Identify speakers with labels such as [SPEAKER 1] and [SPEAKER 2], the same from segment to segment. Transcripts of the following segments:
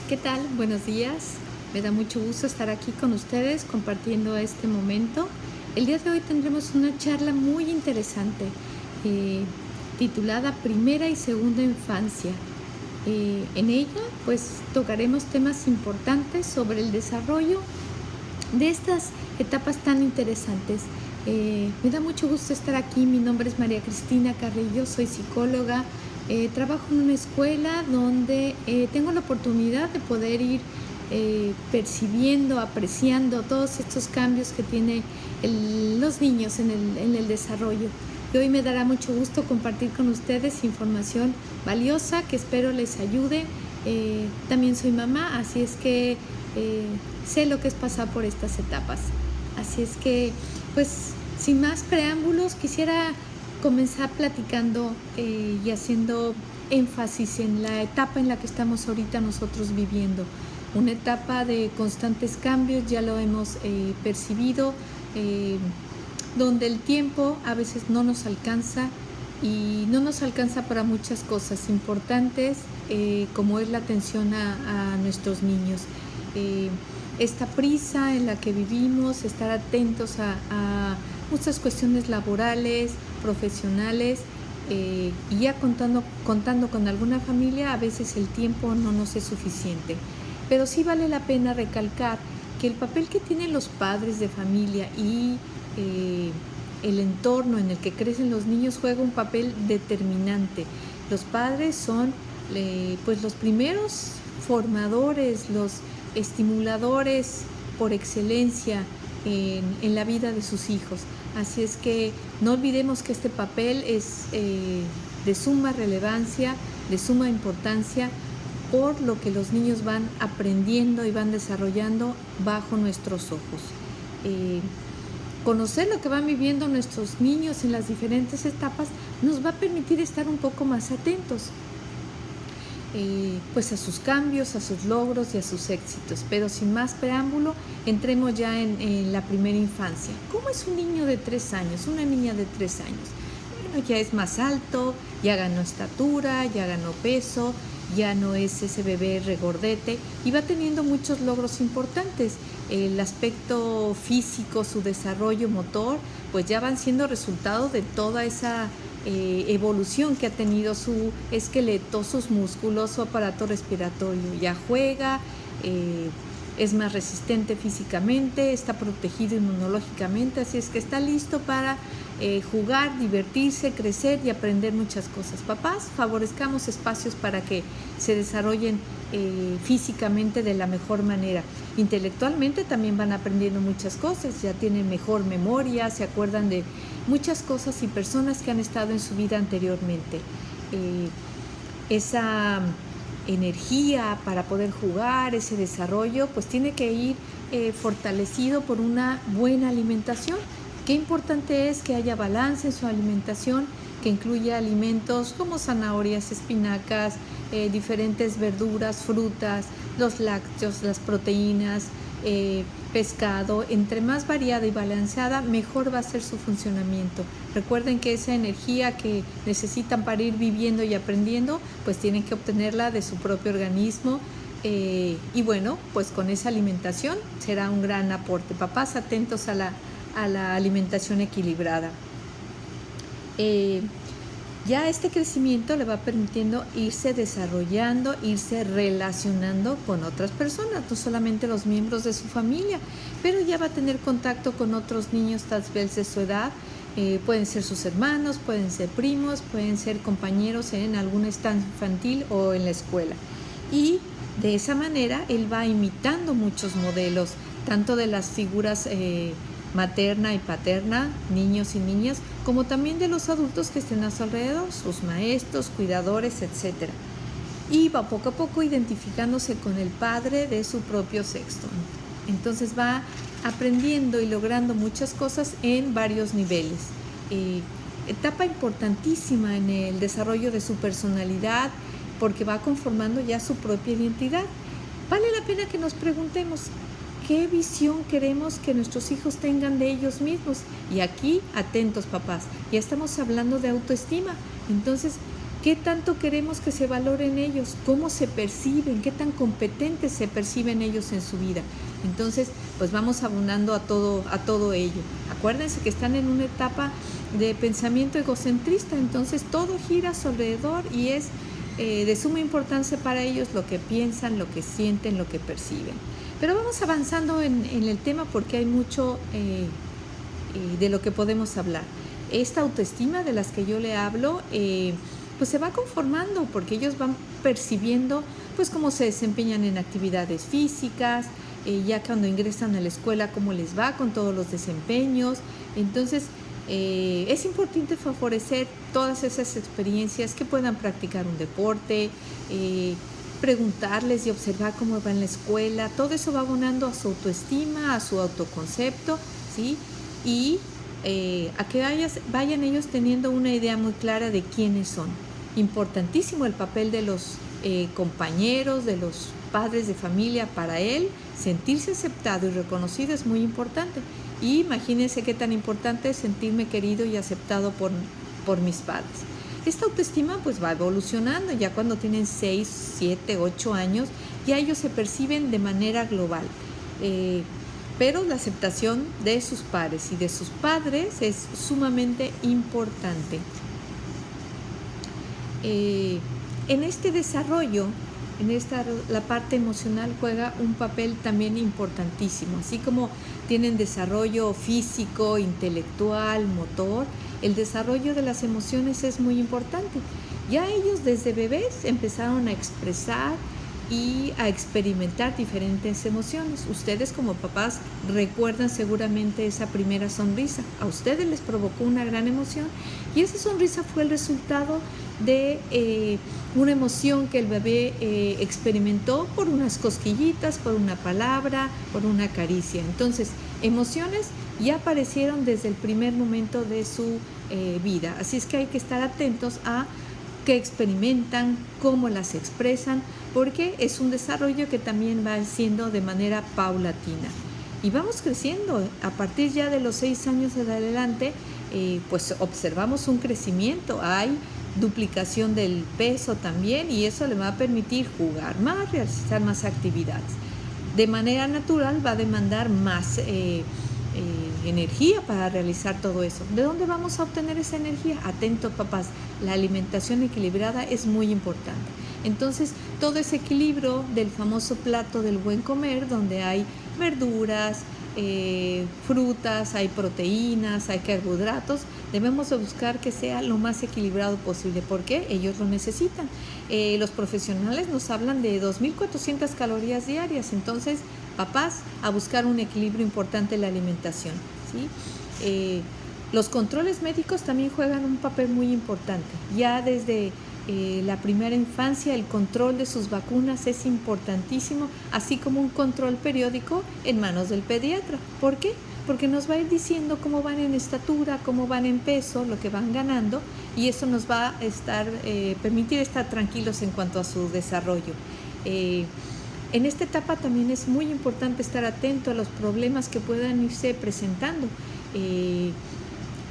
[SPEAKER 1] ¿Qué tal? Buenos días. Me da mucho gusto estar aquí con ustedes compartiendo este momento. El día de hoy tendremos una charla muy interesante eh, titulada Primera y Segunda Infancia. En ella, pues, tocaremos temas importantes sobre el desarrollo de estas etapas tan interesantes. Me da mucho gusto estar aquí. Mi nombre es María Cristina Carrillo, soy psicóloga. Trabajo en una escuela donde tengo la oportunidad de poder ir percibiendo, apreciando todos estos cambios que tienen los niños en el desarrollo. Y hoy me dará mucho gusto compartir con ustedes información valiosa que espero les ayude. También soy mamá, así es que sé lo que es pasar por estas etapas. Así es que, pues, sin más preámbulos, quisiera comenzar platicando y haciendo énfasis en la etapa en la que estamos ahorita nosotros viviendo. Una etapa de constantes cambios, ya lo hemos percibido, donde el tiempo a veces no nos alcanza y no nos alcanza para muchas cosas importantes, como es la atención a nuestros niños. Esta prisa en la que vivimos, estar atentos a muchas cuestiones laborales, profesionales, y ya contando con alguna familia, a veces el tiempo no nos es suficiente. Pero sí vale la pena recalcar que el papel que tienen los padres de familia y el entorno en el que crecen los niños juega un papel determinante. Los padres son pues los primeros formadores, los estimuladores por excelencia en la vida de sus hijos. Así es que no olvidemos que este papel es de suma relevancia, de suma importancia, por lo que los niños van aprendiendo y van desarrollando bajo nuestros ojos. Conocer lo que van viviendo nuestros niños en las diferentes etapas nos va a permitir estar un poco más atentos pues a sus cambios, a sus logros y a sus éxitos. Pero sin más preámbulo, entremos ya en la primera infancia. ¿Cómo es un niño de 3 años, una niña de 3 años? Bueno, ya es más alto, ya ganó estatura, ya ganó peso, ya no es ese bebé regordete y va teniendo muchos logros importantes. El aspecto físico, su desarrollo motor, pues ya van siendo resultado de toda esa evolución que ha tenido su esqueleto, sus músculos, su aparato respiratorio. Ya juega, es más resistente físicamente, está protegido inmunológicamente, así es que está listo para jugar, divertirse, crecer y aprender muchas cosas. Papás, favorezcamos espacios para que se desarrollen físicamente de la mejor manera. Intelectualmente también van aprendiendo muchas cosas, ya tienen mejor memoria, se acuerdan de muchas cosas y personas que han estado en su vida anteriormente. Esa energía para poder jugar, ese desarrollo, pues tiene que ir fortalecido por una buena alimentación. Qué importante es que haya balance en su alimentación, que incluya alimentos como zanahorias, espinacas, diferentes verduras, frutas, los lácteos, las proteínas, pescado. Entre más variada y balanceada, mejor va a ser su funcionamiento. Recuerden que esa energía que necesitan para ir viviendo y aprendiendo, pues tienen que obtenerla de su propio organismo. Y bueno, pues con esa alimentación será un gran aporte. Papás, atentos a la alimentación equilibrada. Ya este crecimiento le va permitiendo irse desarrollando, irse relacionando con otras personas, no solamente los miembros de su familia, pero ya va a tener contacto con otros niños tal vez de su edad. Pueden ser sus hermanos, pueden ser primos, pueden ser compañeros en alguna estancia infantil o en la escuela. Y de esa manera él va imitando muchos modelos, tanto de las figuras materna y paterna, niños y niñas, como también de los adultos que estén a su alrededor, sus maestros, cuidadores, etc. Y va poco a poco identificándose con el padre de su propio sexo. Entonces va aprendiendo y logrando muchas cosas en varios niveles. Etapa importantísima en el desarrollo de su personalidad, porque va conformando ya su propia identidad. Vale la pena que nos preguntemos, ¿qué visión queremos que nuestros hijos tengan de ellos mismos? Y aquí, atentos papás, ya estamos hablando de autoestima. Entonces, ¿Qué tanto queremos que se valoren ellos? ¿Cómo se perciben? ¿Qué tan competentes se perciben ellos en su vida? Entonces, pues vamos abundando a todo ello. Acuérdense que están en una etapa de pensamiento egocentrista, entonces todo gira a su alrededor y es de suma importancia para ellos lo que piensan, lo que sienten, lo que perciben. Pero vamos avanzando en el tema porque hay mucho de lo que podemos hablar. Esta autoestima de las que yo le hablo, pues se va conformando porque ellos van percibiendo pues cómo se desempeñan en actividades físicas, ya cuando ingresan a la escuela cómo les va con todos los desempeños. Entonces es importante favorecer todas esas experiencias, que puedan practicar un deporte, preguntarles y observar cómo va en la escuela. Todo eso va abonando a su autoestima, a su autoconcepto, ¿sí? Y a que vayan ellos teniendo una idea muy clara de quiénes son. Importantísimo el papel de los compañeros, de los padres de familia para él. Sentirse aceptado y reconocido es muy importante. Y imagínense qué tan importante es sentirme querido y aceptado por mis padres. Esta autoestima pues va evolucionando. Ya cuando tienen 6, 7, 8 años, ya ellos se perciben de manera global. Pero la aceptación de sus pares y de sus padres es sumamente importante. En este desarrollo, la parte emocional juega un papel también importantísimo. Así como tienen desarrollo físico, intelectual, motor, el desarrollo de las emociones es muy importante. Ya ellos desde bebés empezaron a expresar y a experimentar diferentes emociones. Ustedes como papás recuerdan seguramente esa primera sonrisa. A ustedes les provocó una gran emoción y esa sonrisa fue el resultado de una emoción que el bebé experimentó por unas cosquillitas, por una palabra, por una caricia. Entonces, emociones ya aparecieron desde el primer momento de su vida. Así es que hay que estar atentos a qué experimentan, cómo las expresan, porque es un desarrollo que también va siendo de manera paulatina. Y vamos creciendo. A partir ya de los 6 años en adelante, pues observamos un crecimiento. Hay duplicación del peso también y eso le va a permitir jugar más, realizar más actividades. De manera natural va a demandar más energía para realizar todo eso. ¿De dónde vamos a obtener esa energía? Atentos papás, la alimentación equilibrada es muy importante. Entonces, todo ese equilibrio del famoso plato del buen comer, donde hay verduras, frutas, hay proteínas, hay carbohidratos, debemos de buscar que sea lo más equilibrado posible, porque ellos lo necesitan. Los profesionales nos hablan de 2.400 calorías diarias, entonces, papás, a buscar un equilibrio importante en la alimentación, ¿sí? Los controles médicos también juegan un papel muy importante. Ya desde la primera infancia, el control de sus vacunas es importantísimo, así como un control periódico en manos del pediatra. ¿Por qué? Porque nos va a ir diciendo cómo van en estatura, cómo van en peso, lo que van ganando, y eso nos va a permitir estar tranquilos en cuanto a su desarrollo. En esta etapa también es muy importante estar atento a los problemas que puedan irse presentando,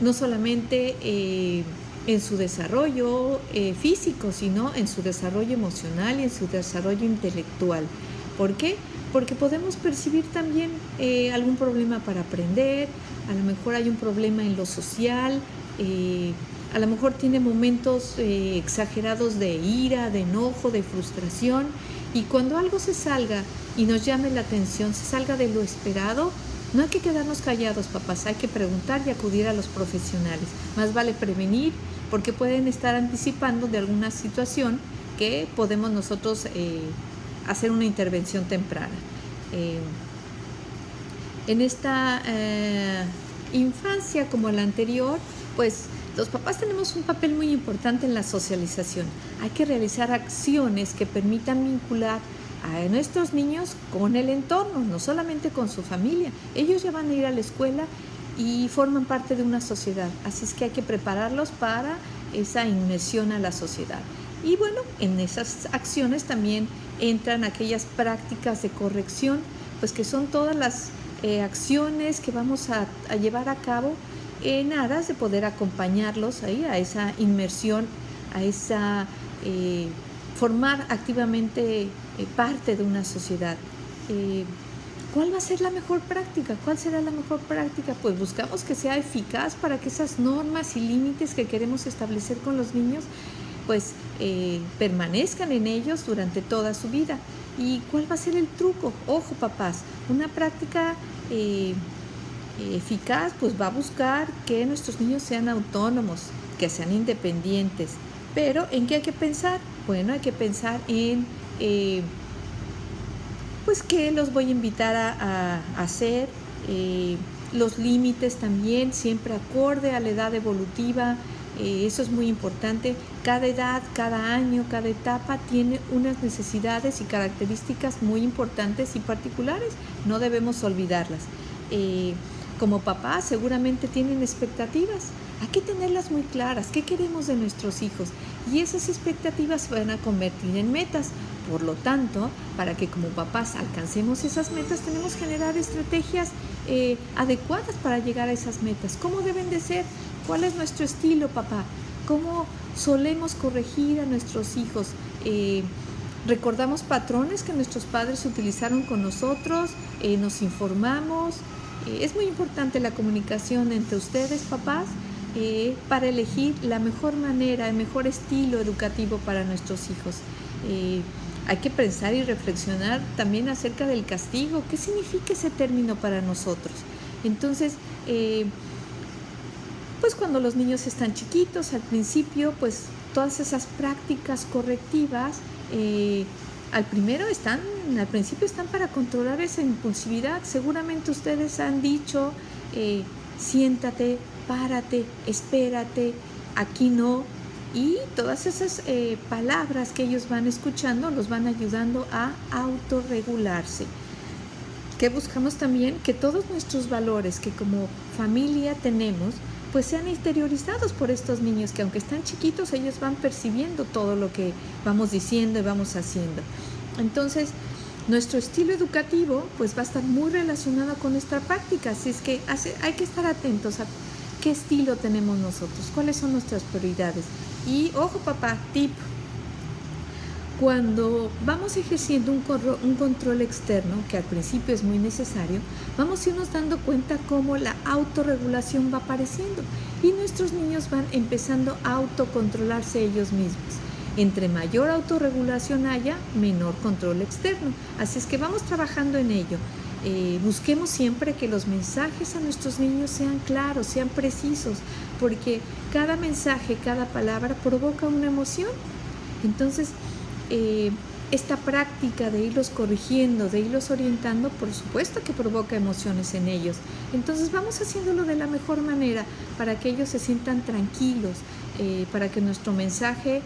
[SPEAKER 1] no solamente en su desarrollo físico, sino en su desarrollo emocional y en su desarrollo intelectual. ¿Por qué? Porque podemos percibir también algún problema para aprender, a lo mejor hay un problema en lo social, a lo mejor tiene momentos exagerados de ira, de enojo, de frustración, y cuando algo se salga y nos llame la atención, se salga de lo esperado, no hay que quedarnos callados, papás, hay que preguntar y acudir a los profesionales. Más vale prevenir, porque pueden estar anticipando de alguna situación que podemos nosotros hacer una intervención temprana. En esta infancia como la anterior, pues los papás tenemos un papel muy importante en la socialización. Hay que realizar acciones que permitan vincular a nuestros niños con el entorno, no solamente con su familia. Ellos ya van a ir a la escuela y forman parte de una sociedad, así es que hay que prepararlos para esa inmersión a la sociedad. Y bueno, en esas acciones también entran aquellas prácticas de corrección, pues que son todas las acciones que vamos a llevar a cabo en aras de poder acompañarlos ahí a esa inmersión a esa formar activamente parte de una sociedad. ¿Cuál va a ser la mejor práctica? ¿Cuál será la mejor práctica? Pues buscamos que sea eficaz para que esas normas y límites que queremos establecer con los niños pues permanezcan en ellos durante toda su vida. ¿Y cuál va a ser el truco? Ojo, papás, una práctica eficaz pues va a buscar que nuestros niños sean autónomos, que sean independientes. Pero ¿en qué hay que pensar? Bueno, hay que pensar en pues qué los voy a invitar a hacer, los límites también, siempre acorde a la edad evolutiva. Eso es muy importante. Cada edad, cada año, cada etapa tiene unas necesidades y características muy importantes y particulares. No debemos olvidarlas. Como papás seguramente tienen expectativas. Hay que tenerlas muy claras. ¿Qué queremos de nuestros hijos? Y esas expectativas se van a convertir en metas. Por lo tanto, para que como papás alcancemos esas metas, tenemos que generar estrategias adecuadas para llegar a esas metas. ¿Cómo deben de ser? ¿Cuál es nuestro estilo, papá? ¿Cómo solemos corregir a nuestros hijos? ¿Recordamos patrones que nuestros padres utilizaron con nosotros? ¿Nos informamos? Es muy importante la comunicación entre ustedes, papás, para elegir la mejor manera, el mejor estilo educativo para nuestros hijos. Hay que pensar y reflexionar también acerca del castigo. ¿Qué significa ese término para nosotros? Entonces, pues cuando los niños están chiquitos, al principio, pues todas esas prácticas correctivas, al principio están para controlar esa impulsividad. Seguramente ustedes han dicho, siéntate, párate, espérate, aquí no. Y todas esas palabras que ellos van escuchando los van ayudando a autorregularse. Que buscamos también que todos nuestros valores que como familia tenemos, pues sean interiorizados por estos niños que aunque están chiquitos, ellos van percibiendo todo lo que vamos diciendo y vamos haciendo. Entonces, nuestro estilo educativo pues va a estar muy relacionado con nuestra práctica, así es que hay que estar atentos a qué estilo tenemos nosotros, cuáles son nuestras prioridades. Y ojo, papá, tip: cuando vamos ejerciendo un control externo, que al principio es muy necesario, vamos a irnos dando cuenta cómo la autorregulación va apareciendo y nuestros niños van empezando a autocontrolarse ellos mismos. Entre mayor autorregulación haya, menor control externo. Así es que vamos trabajando en ello. Busquemos siempre que los mensajes a nuestros niños sean claros, sean precisos, porque cada mensaje, cada palabra provoca una emoción. Entonces, esta práctica de irlos corrigiendo, de irlos orientando, por supuesto que provoca emociones en ellos. Entonces vamos haciéndolo de la mejor manera para que ellos se sientan tranquilos, para que nuestro mensaje,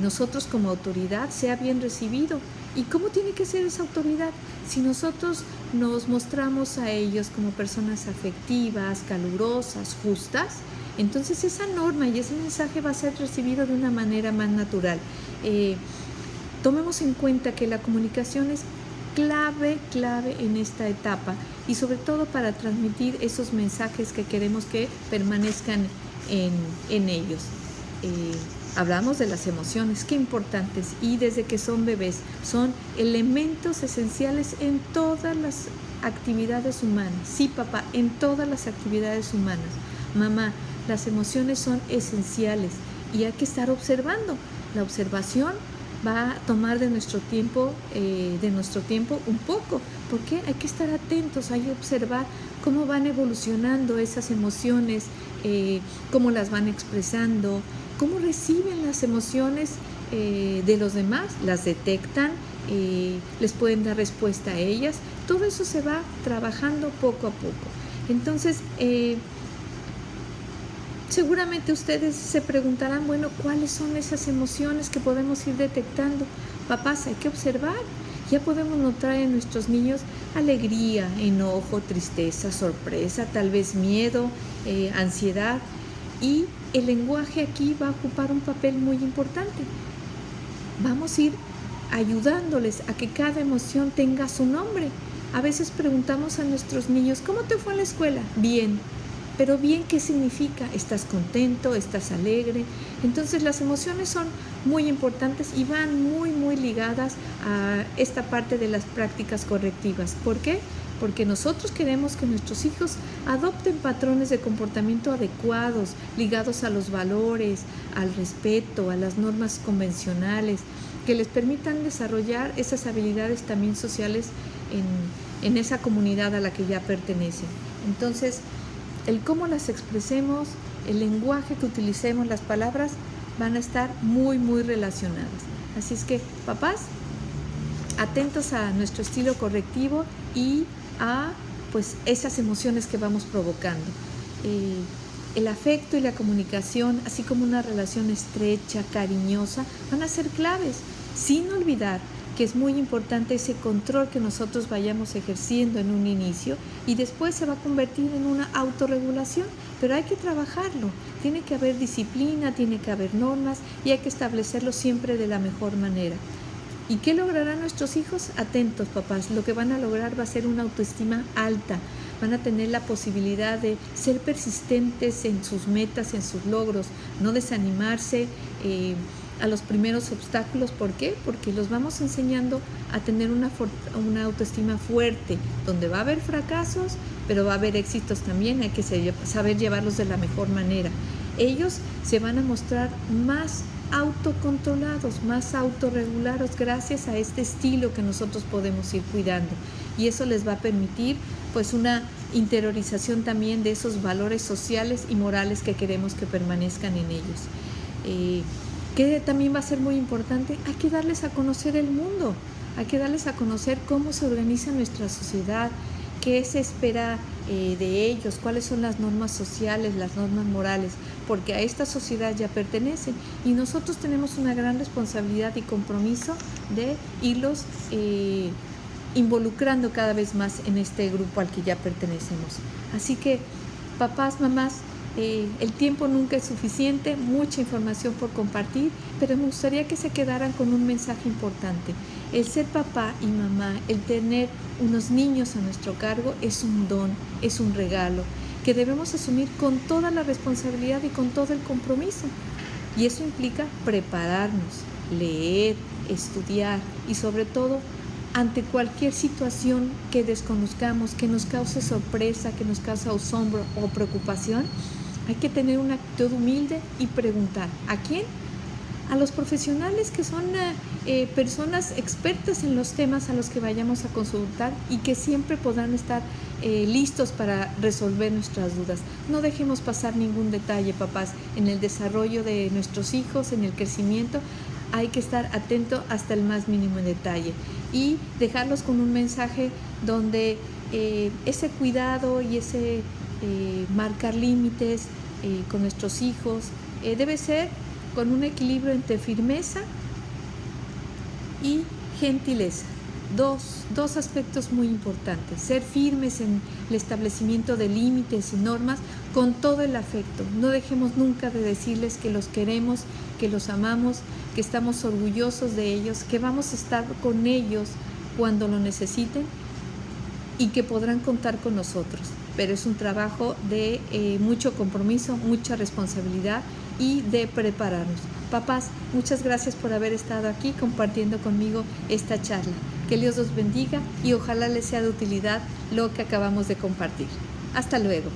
[SPEAKER 1] nosotros como autoridad, sea bien recibido. ¿Y cómo tiene que ser esa autoridad? Si nosotros nos mostramos a ellos como personas afectivas, calurosas, justas, entonces esa norma y ese mensaje va a ser recibido de una manera más natural. Tomemos en cuenta que la comunicación es clave en esta etapa y sobre todo para transmitir esos mensajes que queremos que permanezcan en ellos. Hablamos de las emociones, qué importantes, y desde que son bebés son elementos esenciales en todas las actividades humanas. Sí, papá, en todas las actividades humanas. Mamá, las emociones son esenciales y hay que estar observando. La observación va a tomar de nuestro tiempo un poco, porque hay que estar atentos, hay que observar cómo van evolucionando esas emociones, cómo las van expresando, cómo reciben las emociones de los demás, las detectan, les pueden dar respuesta a ellas. Todo eso se va trabajando poco a poco. Entonces, seguramente ustedes se preguntarán, bueno, ¿cuáles son esas emociones que podemos ir detectando? Papás, hay que observar. Ya podemos notar en nuestros niños alegría, enojo, tristeza, sorpresa, tal vez miedo, ansiedad. Y el lenguaje aquí va a ocupar un papel muy importante. Vamos a ir ayudándoles a que cada emoción tenga su nombre. A veces preguntamos a nuestros niños, ¿cómo te fue en la escuela? Bien. pero bien, ¿qué significa? ¿Estás contento? ¿Estás alegre? Entonces las emociones son muy importantes y van muy ligadas a esta parte de las prácticas correctivas. ¿Por qué? Porque nosotros queremos que nuestros hijos adopten patrones de comportamiento adecuados, ligados a los valores, al respeto, a las normas convencionales, que les permitan desarrollar esas habilidades también sociales en esa comunidad a la que ya pertenecen. Entonces, el cómo las expresemos, el lenguaje que utilicemos, las palabras, van a estar muy relacionadas. Así es que, papás, atentos a nuestro estilo correctivo y a pues esas emociones que vamos provocando. El afecto y la comunicación, así como una relación estrecha, cariñosa, van a ser claves, sin olvidar que es muy importante ese control que nosotros vayamos ejerciendo en un inicio y después se va a convertir en una autorregulación, pero hay que trabajarlo. Tiene que haber disciplina, tiene que haber normas y hay que establecerlo siempre de la mejor manera. ¿Y qué lograrán nuestros hijos? Atentos, papás. Lo que van a lograr va a ser una autoestima alta. Van a tener la posibilidad de ser persistentes en sus metas, en sus logros, no desanimarse a los primeros obstáculos. ¿Por qué? Porque los vamos enseñando a tener una autoestima fuerte, donde va a haber fracasos, pero va a haber éxitos también. Hay que saber llevarlos de la mejor manera. Ellos se van a mostrar más autocontrolados, más autorregulados gracias a este estilo que nosotros podemos ir cuidando, y eso les va a permitir pues una interiorización también de esos valores sociales y morales que queremos que permanezcan en ellos. Que también va a ser muy importante, hay que darles a conocer el mundo, hay que darles a conocer cómo se organiza nuestra sociedad, qué se espera de ellos, cuáles son las normas sociales, las normas morales, porque a esta sociedad ya pertenecen y nosotros tenemos una gran responsabilidad y compromiso de irlos involucrando cada vez más en este grupo al que ya pertenecemos. Así que, papás, mamás, el tiempo nunca es suficiente, mucha información por compartir, pero me gustaría que se quedaran con un mensaje importante. El ser papá y mamá, el tener unos niños a nuestro cargo es un don, es un regalo que debemos asumir con toda la responsabilidad y con todo el compromiso. Y eso implica prepararnos, leer, estudiar y sobre todo ante cualquier situación que desconozcamos, que nos cause sorpresa, que nos cause asombro o preocupación, hay que tener una actitud humilde y preguntar. ¿A quién? A los profesionales que son personas expertas en los temas a los que vayamos a consultar y que siempre podrán estar listos para resolver nuestras dudas. No dejemos pasar ningún detalle, papás, en el desarrollo de nuestros hijos, en el crecimiento. Hay que estar atento hasta el más mínimo detalle y dejarlos con un mensaje donde ese cuidado y ese marcar límites con nuestros hijos debe ser con un equilibrio entre firmeza y gentileza. Dos aspectos muy importantes: ser firmes en el establecimiento de límites y normas con todo el afecto. No dejemos nunca de decirles que los queremos, que los amamos, que estamos orgullosos de ellos, que vamos a estar con ellos cuando lo necesiten y que podrán contar con nosotros. Pero es un trabajo de mucho compromiso, mucha responsabilidad y de prepararnos. Papás, muchas gracias por haber estado aquí compartiendo conmigo esta charla. Que Dios los bendiga y ojalá les sea de utilidad lo que acabamos de compartir. Hasta luego.